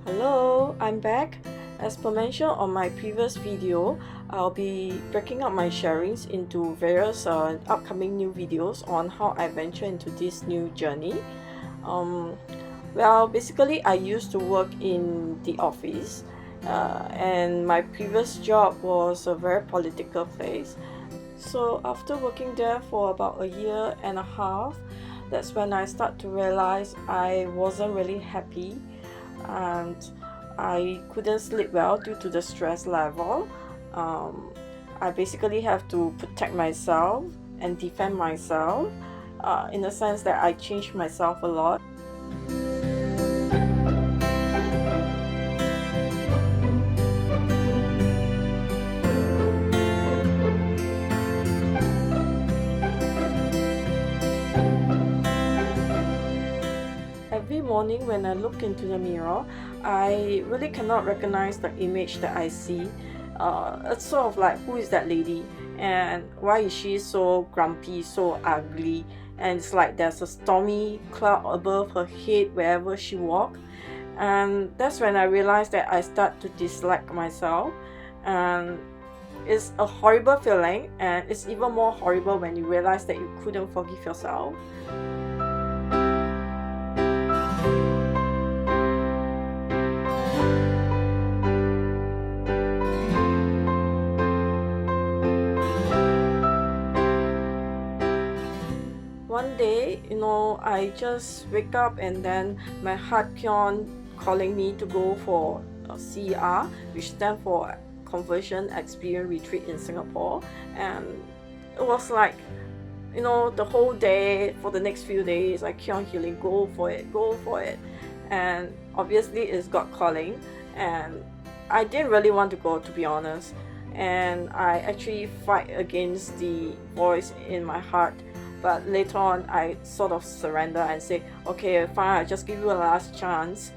Hello, I'm back. As per mentioned on my previous video, I'll be breaking up my sharings into various upcoming new videos on how I venture into this new journey. Basically I used to work in the office and my previous job was a very political place. So after working there for about a year and a half, that's when I start to realize I wasn't really happy and I couldn't sleep well due to the stress level. I basically have to protect myself and defend myself in the sense that I changed myself a lot. Every morning when I look into the mirror, I really cannot recognize the image that I see. It's sort of like, who is that lady? And why is she so grumpy, so ugly? And it's like there's a stormy cloud above her head wherever she walks. And that's when I realized that I start to dislike myself. And it's a horrible feeling, and it's even more horrible when you realize that you couldn't forgive yourself. One day, I just wake up and then my heart kept on calling me to go for a CR, which stands for Conversion Experience Retreat in Singapore. And it was like, the whole day, for the next few days, I kept on hearing, go for it. And obviously it's God calling, and I didn't really want to go, to be honest. And I actually fight against the voice in my heart. But later on, I sort of surrender and say, okay, fine, I'll just give you a last chance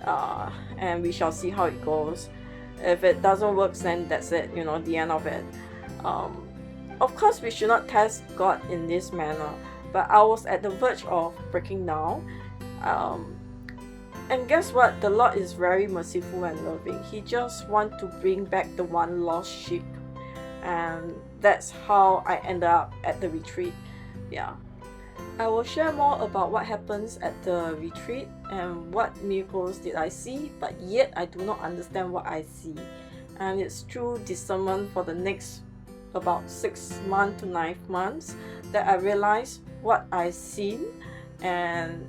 and we shall see how it goes. If it doesn't work, then that's it, the end of it. Of course, we should not test God in this manner, but I was at the verge of breaking down. And guess what? The Lord is very merciful and loving. He just wants to bring back the one lost sheep. And that's how I ended up at the retreat. Yeah, I will share more about what happens at the retreat and what miracles did I see, but yet I do not understand what I see. And it's through discernment for the next about 6 months to 9 months that I realized what I seen and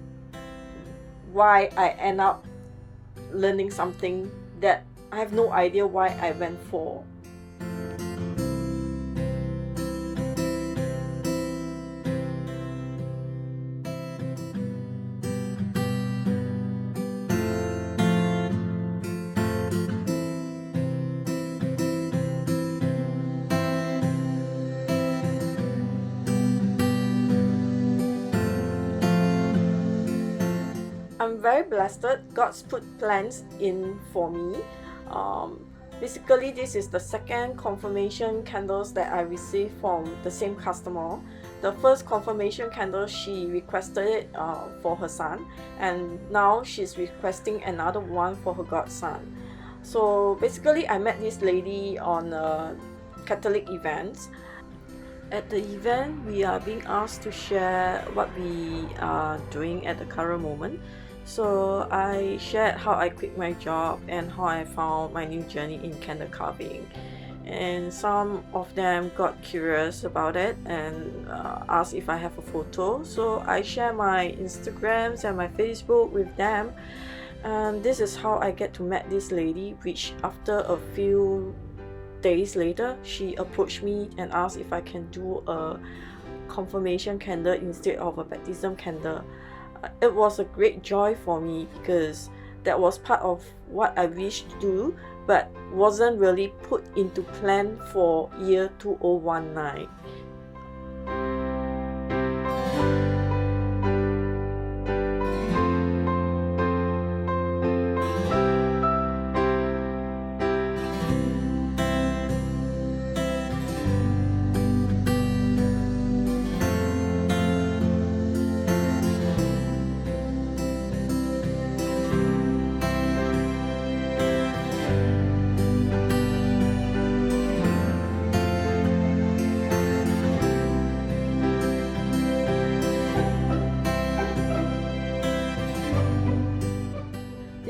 why I end up learning something that I have no idea why I went for. I'm very blessed. God's put plans in for me. Basically, this is the second confirmation candles that I received from the same customer. The first confirmation candle, she requested it for her son, and now she's requesting another one for her godson. So basically, I met this lady on a Catholic event. At the event, we are being asked to share what we are doing at the current moment. So I shared how I quit my job and how I found my new journey in candle carving. And some of them got curious about it and asked if I have a photo. So I share my Instagrams and my Facebook with them. And this is how I get to meet this lady, which after a few days later, she approached me and asked if I can do a confirmation candle instead of a baptism candle. It was a great joy for me because that was part of what I wished to do, but wasn't really put into plan for year 2019.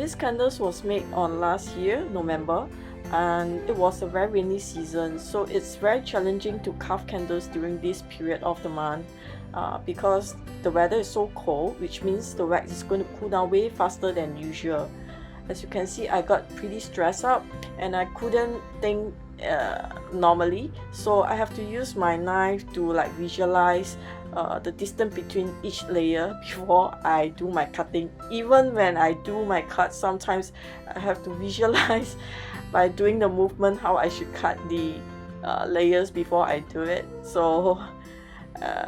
This candles was made on last year, November, and it was a very rainy season, so it's very challenging to carve candles during this period of the month because the weather is so cold, which means the wax is going to cool down way faster than usual. As you can see, I got pretty stressed up and I couldn't think normally, so I have to use my knife to like visualize the distance between each layer before I do my cutting. Even when I do my cut, sometimes I have to visualize by doing the movement how I should cut the layers before I do it. So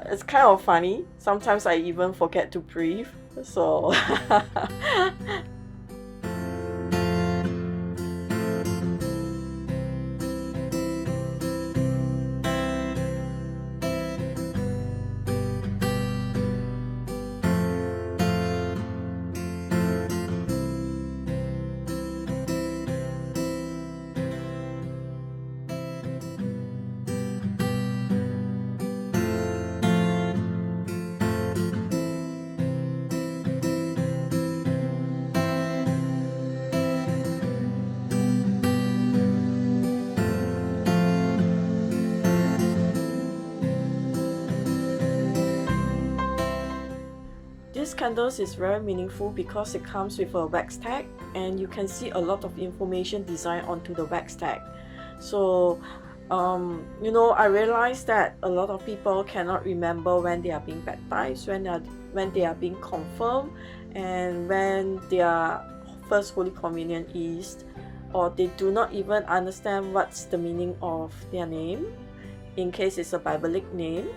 it's kind of funny. Sometimes I even forget to breathe. So this candles is very meaningful because it comes with a wax tag, and you can see a lot of information designed onto the wax tag. So you know, I realized that a lot of people cannot remember when they are being baptized, when they are being confirmed, and when their first Holy Communion is, or they do not even understand what's the meaning of their name, in case it's a Biblic name.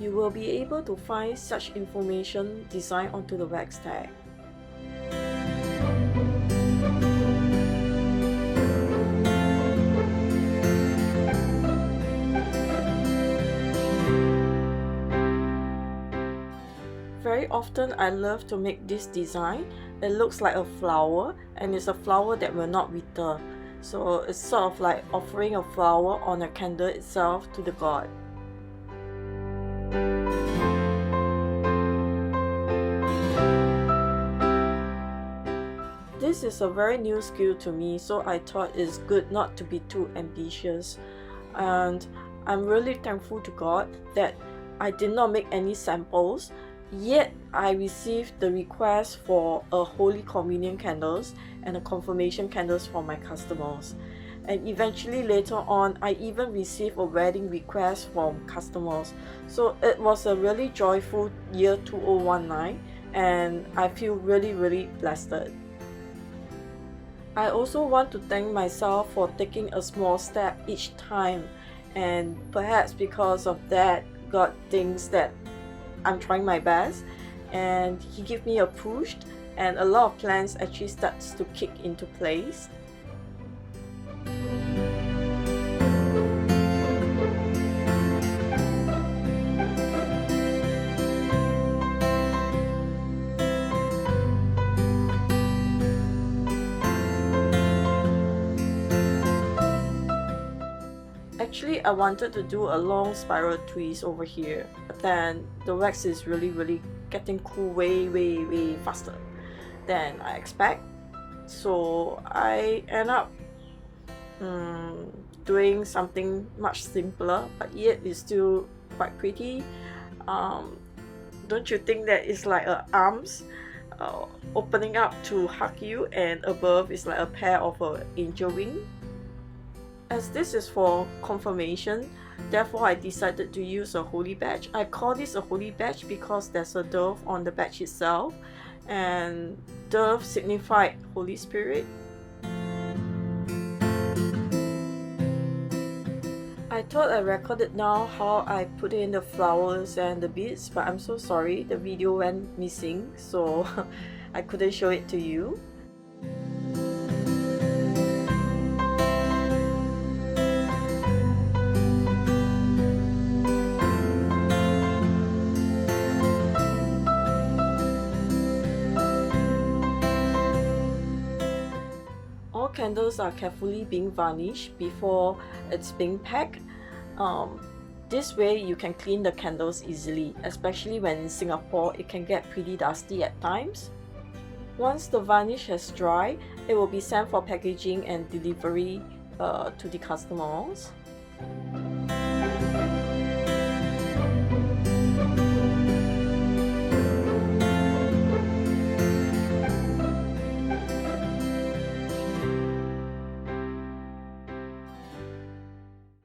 You will be able to find such information designed onto the wax tag. Very often I love to make this design. It looks like a flower, and it's a flower that will not wither. So it's sort of like offering a flower on a candle itself to the God. This is a very new skill to me, so I thought it's good not to be too ambitious. And I'm really thankful to God that I did not make any samples, yet I received the request for a Holy Communion candles and a confirmation candles from my customers. And eventually later on, I even received a wedding request from customers. So it was a really joyful year 2019, and I feel really blessed. I also want to thank myself for taking a small step each time, and perhaps because of that, God thinks that I'm trying my best, and He gave me a push, and a lot of plans actually starts to kick into place. Actually, I wanted to do a long spiral twist over here, but then the wax is really getting cool way faster than I expect. So I end up doing something much simpler, but yet it's still quite pretty. Don't you think that it's like arms opening up to hug you, and above is like a pair of angel wing? As this is for confirmation, therefore I decided to use a holy badge. I call this a holy badge because there's a dove on the badge itself, and dove signified Holy Spirit. I thought I recorded now how I put in the flowers and the beads, but I'm so sorry, the video went missing, so I couldn't show it to you. Candles are carefully being varnished before it's being packed. This way you can clean the candles easily, especially when in Singapore it can get pretty dusty at times. Once the varnish has dried, it will be sent for packaging and delivery to the customers.